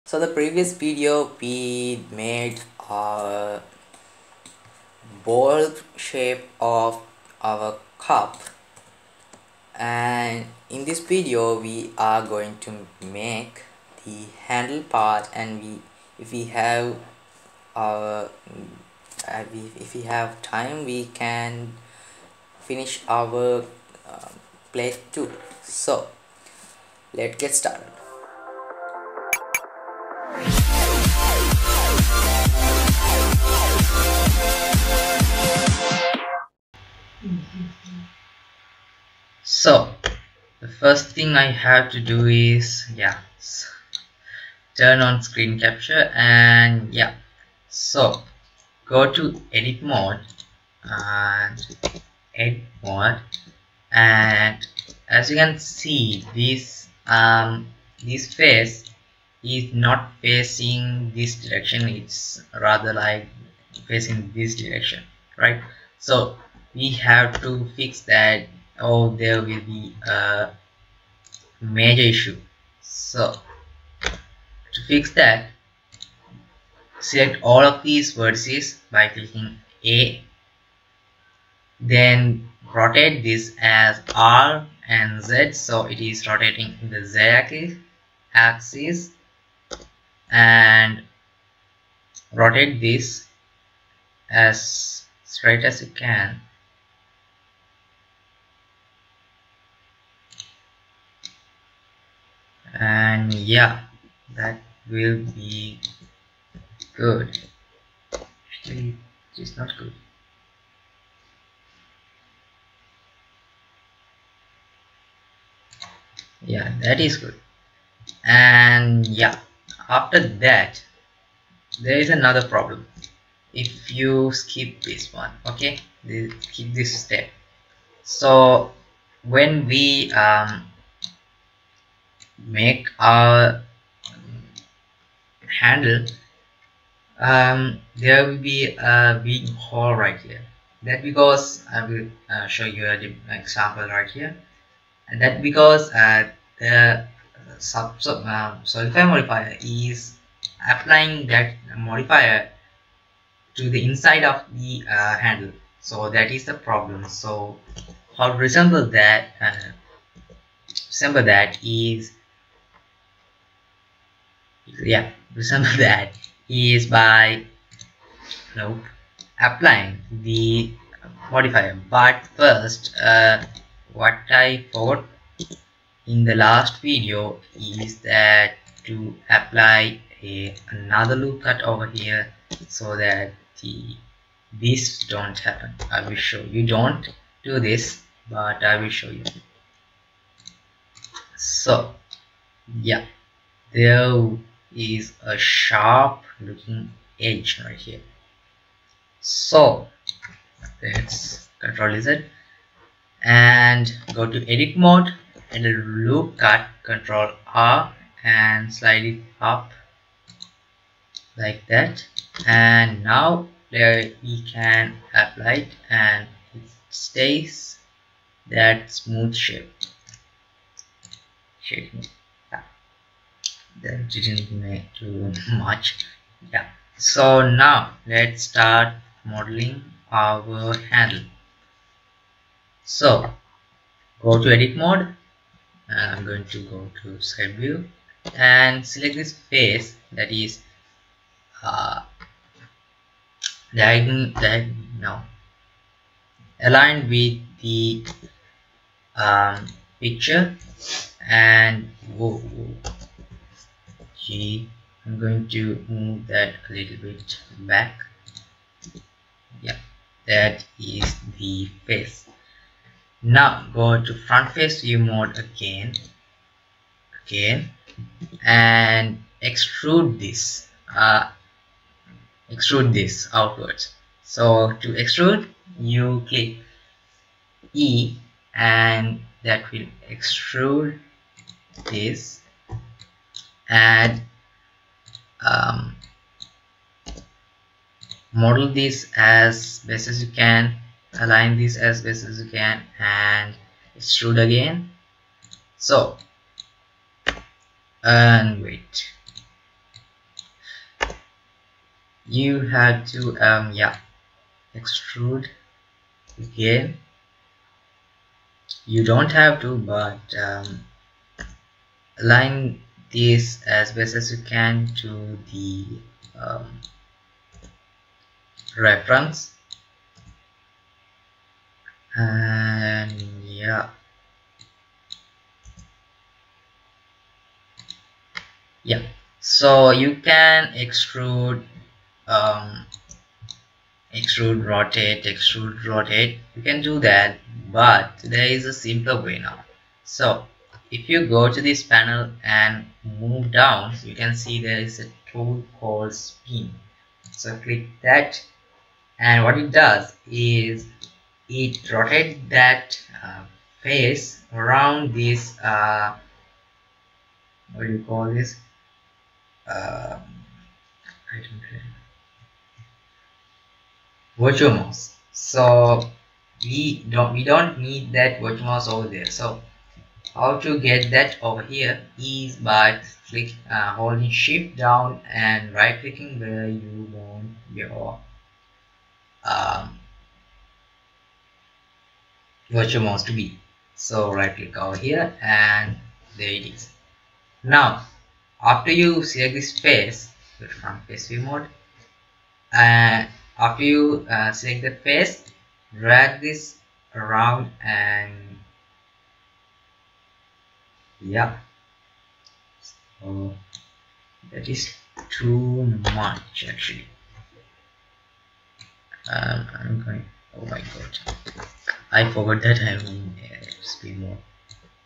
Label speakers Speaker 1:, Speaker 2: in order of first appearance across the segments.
Speaker 1: So the previous video we made a bowl shape of our cup, and in this video we are going to make the handle part, and if we have our if we have time we can finish our plate too. So let's get started. So the first thing I have to do is turn on screen capture, and so go to edit mode and and as you can see, this face is not facing this direction, it's rather like facing this direction, right? So we have to fix that, or there will be a major issue. So to fix that, select all of these vertices by clicking A, then rotate this as R and Z, so it is rotating in the Z axis, and rotate this as straight as you can, and that will be good. Actually, it's not good. That is good. And after that there is another problem. If you skip this one, okay, skip this step. So when we make our handle, there will be a big hole right here. That because I will show you an example right here, and that because the solidify modifier is applying that modifier to the inside of the handle. So that is the problem. So how to resemble that is by applying the modifier. But first, what I forgot in the last video is that to apply another loop cut over here, so that this don't happen. I will show you. Don't do this, but I will show you. So there is a sharp looking edge right here. So let's Control Z and go to edit mode, and the loop cut, Control R and slide it up like that, and now there we can apply it, and it stays that smooth shape. That didn't make too much. So now let's start modeling our handle. So go to edit mode, I'm going to go to side view and select this face that is diagonal aligned with the picture, and I'm going to move that a little bit back. That is the face. Now go to front face view mode again and extrude this outwards. So to extrude, you click E and that will extrude this, and model this as best as you can, align this as best as you can, and extrude again. So and wait, you have to yeah, extrude again. You don't have to, but align this as best as you can to the um, reference. And yeah, so you can extrude, um, extrude rotate, you can do that, but there is a simpler way now. So if you go to this panel and move down, you can see there is a tool called spin. So click that, and what it does is it rotates that face around this what do you call this, I don't know, virtual mouse. So we don't need that virtual mouse over there. So how to get that over here is by holding shift down and right clicking where you want your um, virtual mouse to be. So right click over here and there it is. Now after you select this face, go from face view mode, and after you select the face, drag this around, and yeah, so that is too much actually. I'm going, oh my god, I forgot that I'm in speed mode.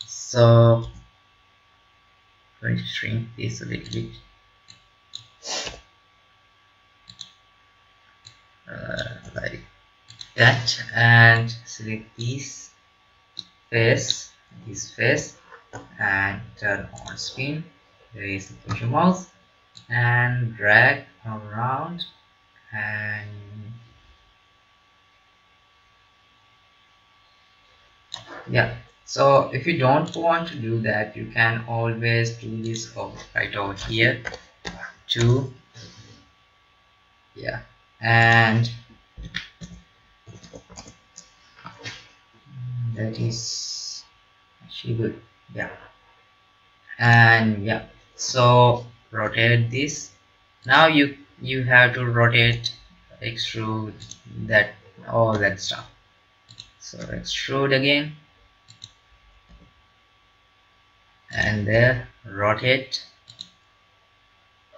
Speaker 1: So I'm going to shrink this a little bit, like that, and select this face, and turn on spin. There is a push your mouse and drag around, and yeah. So if you don't want to do that, you can always do this right over here too. Yeah, and that is actually good. Yeah, and yeah, so rotate this. Now you have to rotate, extrude, that, all that stuff. So extrude again, and there, rotate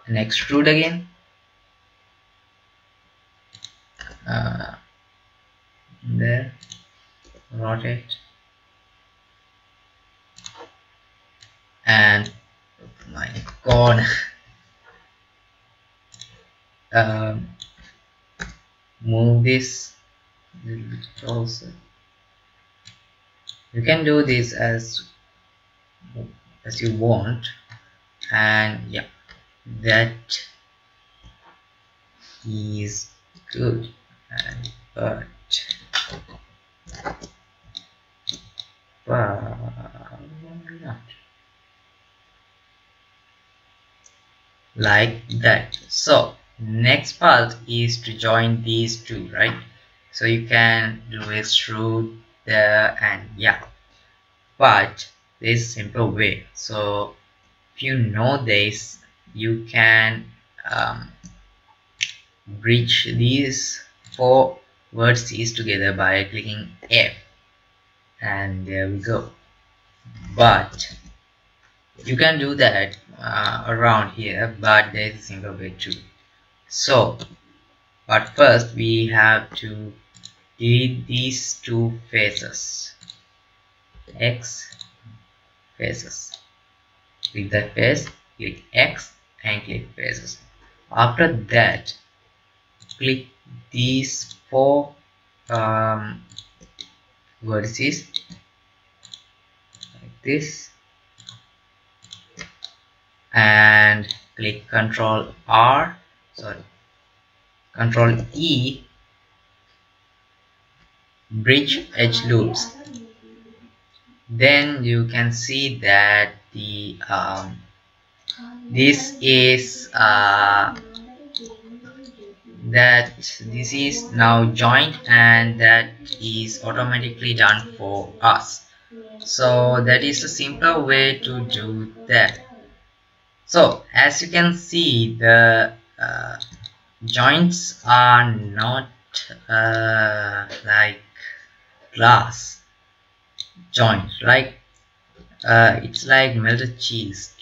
Speaker 1: and extrude again, there, rotate, and oh my god, move this a little bit closer. You can do this as you want, and yeah, that is good. And but not like that. So next part is to join these two, right? So you can do extrude there, and yeah, but there's a simple way. So if you know this, you can bridge these four vertices together by clicking F, and there we go. But you can do that around here, but there is a single way too. So but first we have to delete these two faces, X faces. Click that face, click X, and click faces. After that, click these four vertices like this, and click Control E, bridge edge loops. Then you can see that the this is that this is now joined and that is automatically done for us. So that is a simpler way to do that. So as you can see, the joints are not like glass joint, like it's like melted cheese.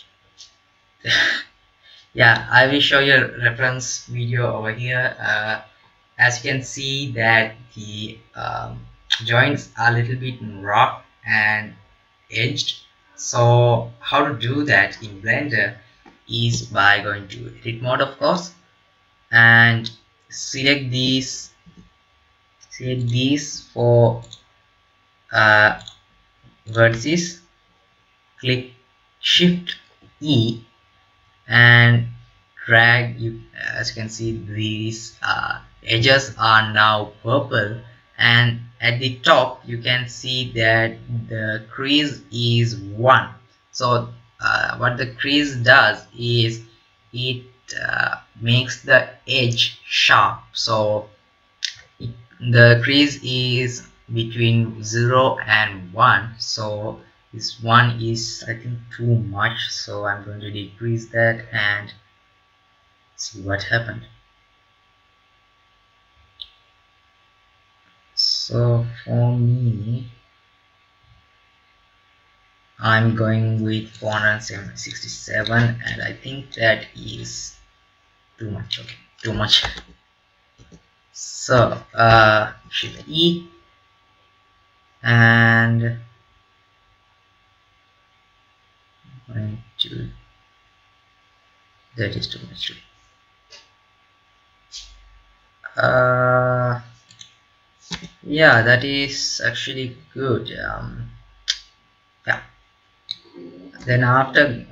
Speaker 1: Yeah, I will show you a reference video over here. As you can see that the joints are a little bit rough and edged. So how to do that in Blender is by going to edit mode, of course, and select these for vertices. Click Shift E and drag. You, as you can see, these edges are now purple, and at the top you can see that the crease is 1. So what the crease does is it makes the edge sharp. So the crease is between 0 and 1, so this 1 is, I think, too much, so I'm going to decrease that and see what happened. So for me, I'm going with 467, and I think that is too much. Okay, too much. So Shift E, and going to, that is too much. Yeah, that is actually good. Yeah, then after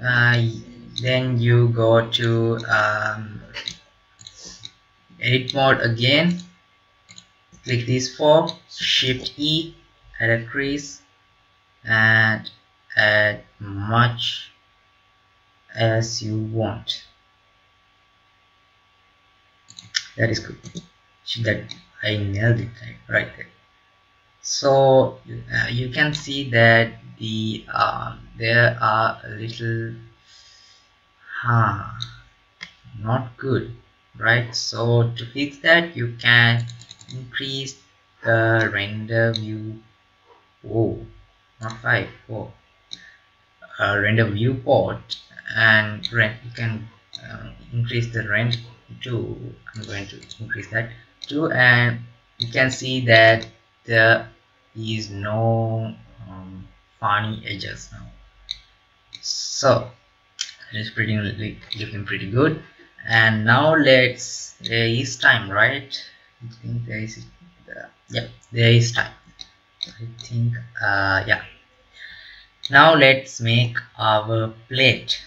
Speaker 1: then you go to edit mode again, click these four, Shift E, add a crease and add much as you want. That is good. That I nailed it right there. So you can see that the there are a little not good, right? So to fix that, you can increase the render view. Oh, not 5. Oh, render viewport, and you can increase the render to, I'm going to increase that too, and you can see that there is no funny edges now. So it's pretty looking pretty good. And now let's, there is time, right? I think there is yeah, there is time, I think. Yeah, now let's make our plate.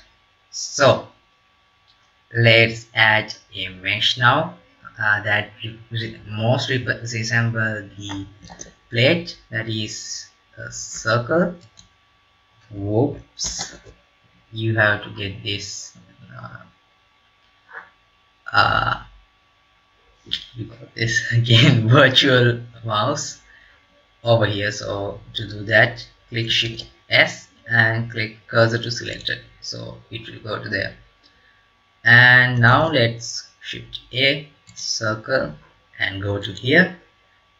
Speaker 1: So let's add a mesh now that most resemble the plate, that is a circle. Whoops, you have to get this we got this again virtual mouse over here. So to do that, click Shift S and click cursor to selected, so it will go to there. And now let's Shift A, circle, and go to here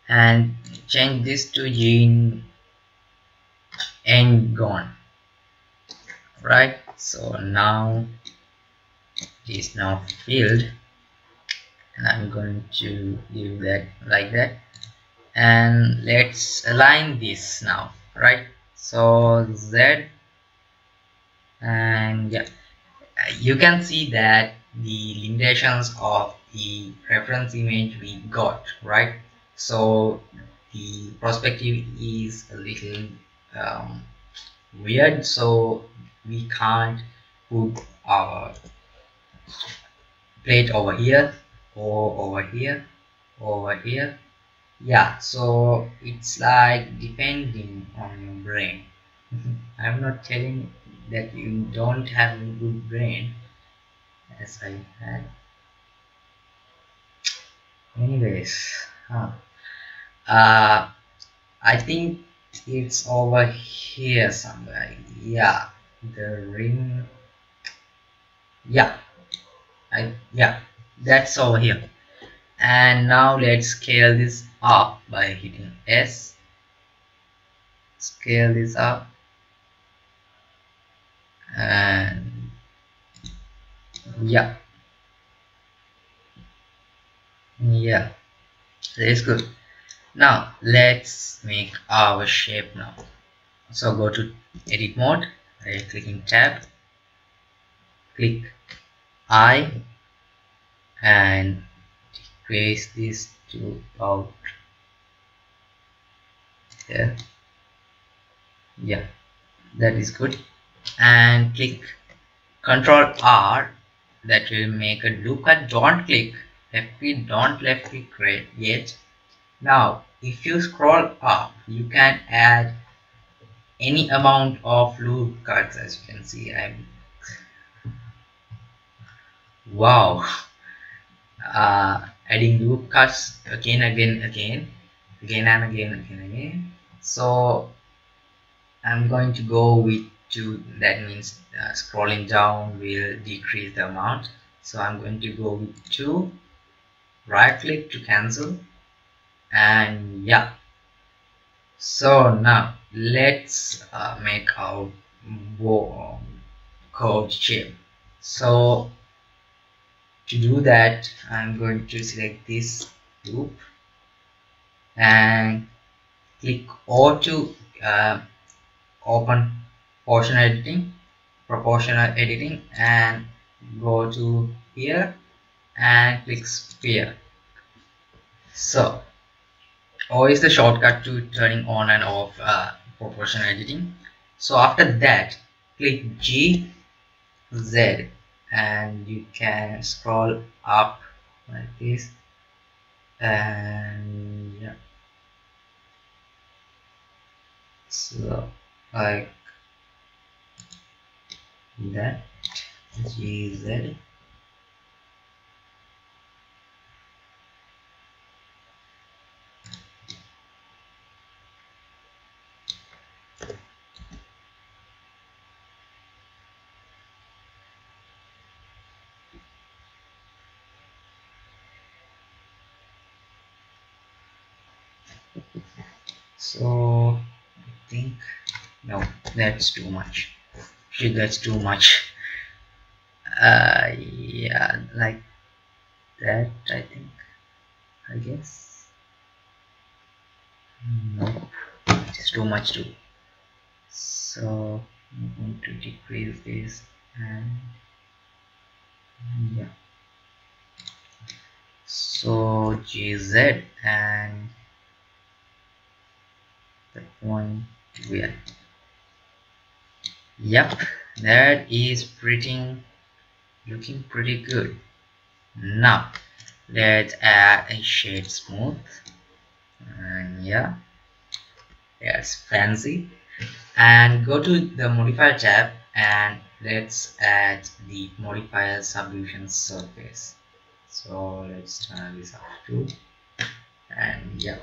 Speaker 1: and change this to goin, right? So now it is now filled, and I'm going to leave that like that, and let's align this now, right? So Z, and yeah, you can see that the limitations of the reference image we got, right? So the perspective is a little weird, so we can't put our plate over here or over here, over here. Yeah, so it's like depending on your brain. I'm not telling that you don't have a good brain as I had. Anyways, I think it's over here somewhere. Yeah, the rim. Yeah, yeah, that's over here. And now let's scale this up by hitting S. Scale this up, and yeah, yeah, that's good. Now let's make our shape now. So go to edit mode, right clicking tab, click I, and decrease this to about there. Yeah, that is good. And click Control R, that will make a loop cut. Don't click left click, don't left click yet. Now if you scroll up, you can add any amount of loop cuts. As you can see, wow, adding loop cuts again and again. So I'm going to go with 2. That means scrolling down will decrease the amount, so I'm going to go with 2. Right click to cancel, and yeah. So now let's make our curved shape. So to do that, I'm going to select this loop and click O to open proportional editing, and go to here and click sphere. So O is the shortcut to turning on and off proportional editing. So after that, click G, Z, and you can scroll up like this, and yeah, so like that, GZ. So I think no, that's too much. Shit, that's too much. Yeah, like that. I guess. No, it's too much too. So I'm going to decrease this, and yeah. So GZ and the point where. Yep, that is looking pretty good. Now let's add a shade smooth, and yeah, that's fancy. And go to the modifier tab, and let's add the modifier subdivision surface. So let's turn this off too, and yeah,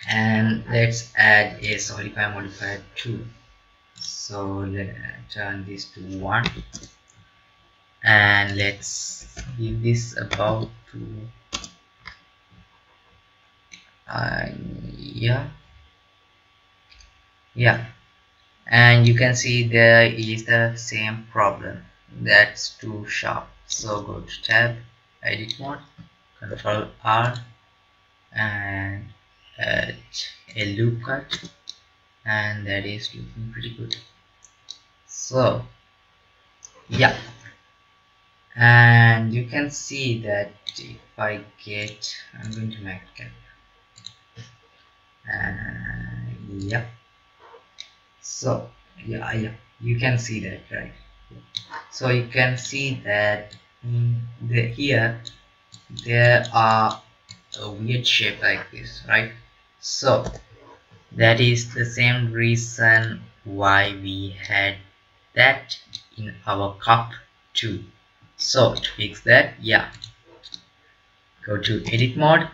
Speaker 1: and let's add a solidify modifier 2. So let's turn this to 1, and let's give this about to yeah, and you can see there is the same problem, that's too sharp. So go to tab, edit mode, Control R, and add a loop cut, and that is looking pretty good. So yeah, and you can see that if I get, I'm going to make it, yeah, so yeah, you can see that, right? So you can see that here there are a weird shape like this, right? So that is the same reason why we had that in our cup too. So to fix that, yeah, go to edit mode,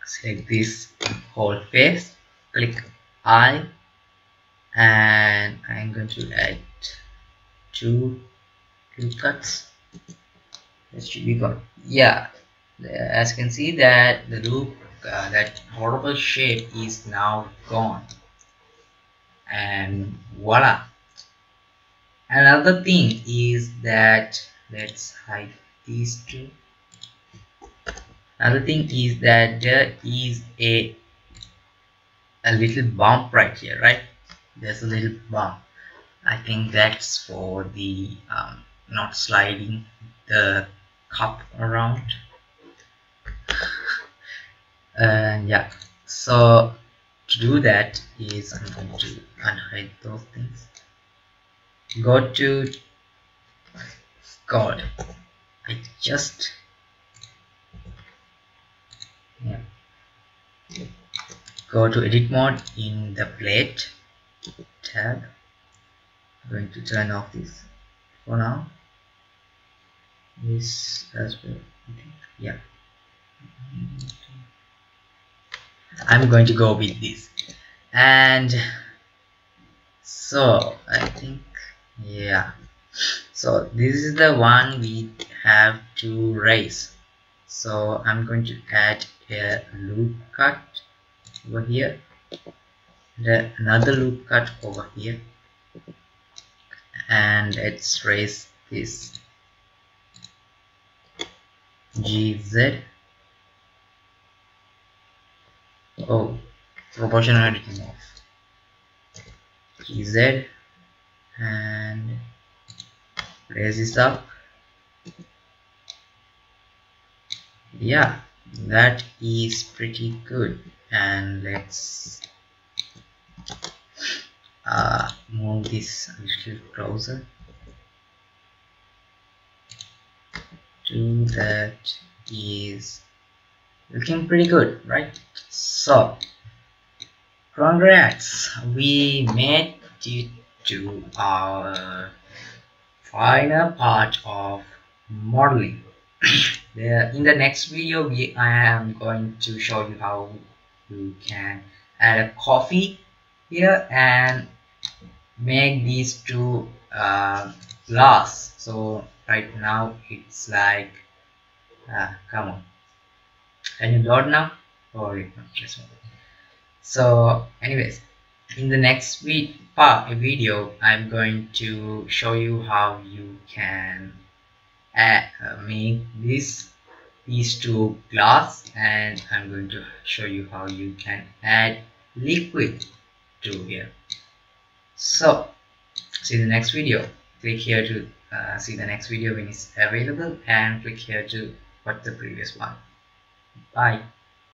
Speaker 1: select this whole face, click I, and I'm going to add 2 loop cuts. That should be good. Yeah, as you can see that the loop, that horrible shape is now gone, and voila. Another thing is that, let's hide these two. Another thing is that there is a little bump right here, right? There's a little bump. I think that's for the not sliding the cup around. And yeah, so to do that is I'm going to unhide those things. Go to God. I just yeah. Go to edit mode in the plate tab. I'm going to turn off this for now. This as well. Yeah. I'm going to go with this. And so I think, yeah, so this is the one we have to raise. So I'm going to add a loop cut over here, and another loop cut over here, and let's raise this GZ. Oh, proportionality off. GZ, and raise this up. Yeah, that is pretty good. And let's move this a little closer to that. Is looking pretty good, right? So congrats, we made it to our final part of modeling. In the next video I am going to show you how you can add a coffee here and make these two glass. So right now it's like come on, can you load now? Oh, wait, no, just one. So anyways, in the next video I'm going to show you how you can make these two glass, and I'm going to show you how you can add liquid to here. So see the next video. Click here to see the next video when it's available, and click here to watch the previous one. Bye.